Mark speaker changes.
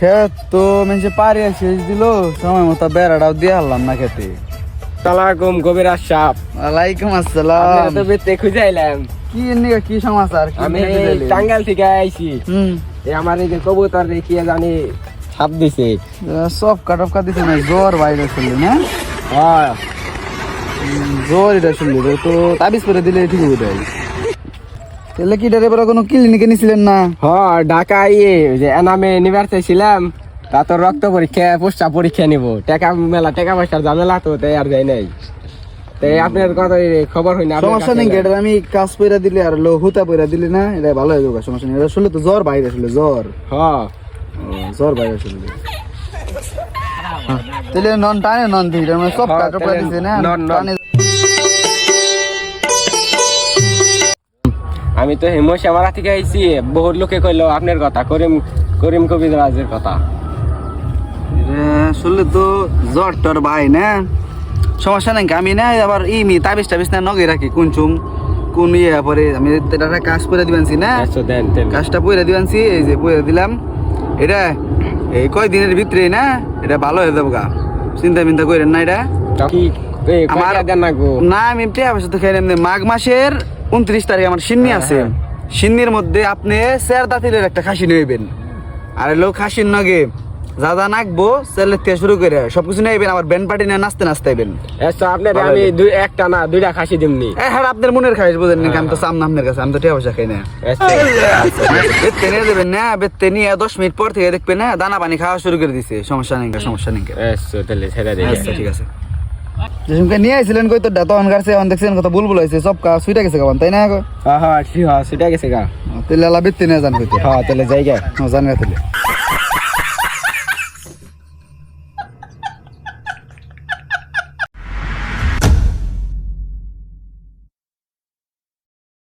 Speaker 1: ক্ষেত তো মানে পারি শেষ দিল, সময় মতো বেড়াটাও দিয়ে হারলাম না খেতে।
Speaker 2: সালামালাইকুম কবির আশরাফ।
Speaker 1: ওয়ালাইকুম আসসালাম।
Speaker 2: তো বেতে খুঁজে আইলাম।
Speaker 1: কি নিয়ে কি সমাচার?
Speaker 2: আমি টাঙ্গাইল থেকে আইছি। আমার এই যে কবুতর দেখিয়ে জানি ছাপ দিছে,
Speaker 1: সব কাটপকা দিছে না, জ্বর বাইরে শুনলি না?
Speaker 2: হ্যাঁ
Speaker 1: জ্বর এটা শুনলি তো তাবিজ করে দিলে ঠিক হয়ে যায়। তাহলে কি ড্রাইভার কোনো ক্লিনিকে নিছিলেন না?
Speaker 2: হ্যাঁ ঢাকা ইয়ে যে এনামে নিবার চাইছিলাম, তা তো রক্ত পরীক্ষা পুষ্টা পরীক্ষা নিব, টাকা মেলা টাকা পয়সার ঝামেলা তো তাই আর যাই নাই। তাই আপনার কথা খবর হই না।
Speaker 1: সমস্যা নেই, এটা আমি কাজ পয়রা দিলে আর হুতা পয়রা দিলে না, এটা ভালো হয়ে যাবে, সমস্যা নেই। এটা শুনলে তো জ্বর বাইরে শুনলে জ্বর।
Speaker 2: হ্যাঁ
Speaker 1: জ্বর বাইরে শুনলে তাহলে নন টানে নন দিই সব কাটপকা দিছে না টানে।
Speaker 2: আমি তো হেমশ্যামারা থেকে আইছি, বহুত লোকে কইলো আপনার কথা, করিম করিম কবিরাজের কথা।
Speaker 1: শুনলে তো জ্বর টর ভাই না, সমস্যা নাই। আমি না আবার তাবিজ টাবিজ না নগে রাখি কোন চুম কোন ইয়ে পরে আমি এটা কাজ করে দিবানছি না, কাজটা পয়রা দিবানছি, এই যে পয়রা দিলাম। এটা এই কয়দিনের ভিতরে না এটা ভালো হয়ে যাবো গা, চিন্তা মিন্তা করেন না। এটা আমার না আমি তো খেয়ে মাঘ মাসের 29 তারিখ আমার সিন্নি আছে, সিন্নির মধ্যে আপনি 4 দাঁতিলের একটা খাসি নেবেন, আর লোক খাসির নগে যা যা নাকবো সেলের থেকে শুরু করে সবকিছু নেবেন, আবার ব্যান্ড পার্টি নিয়ে নাচতে নাচতে আইবেন।
Speaker 2: আপনার আমি একটা না দুইটা খাসি দিমনি।
Speaker 1: হ্যাঁ আপনার মনের খাইস বোঝেন নাকি, আমি তো সামনে আপনার কাছে, আমি তো টিয়া পয়সা খাই না। বেতে নিয়ে দেবেন না, বেতে নিয়ে 10 মিনিট পর থেকে দেখবেন না দানা পানি খাওয়া শুরু করে দিছে, সমস্যা নেই সমস্যা নেই। ঠিক আছে যেসবকে নিয়ে আইছিলেন কই তো তখন গাছে এখন দেখছেন কত বুলবুল হয়েছে, সব সুইটা গেছে কামান তাই না?
Speaker 2: হ্যাঁ সেটা গেছে গা,
Speaker 1: তেলে বেতে নিয়ে যান কইতে।
Speaker 2: হ্যাঁ তাহলে জায়গা
Speaker 1: জান গা তাহলে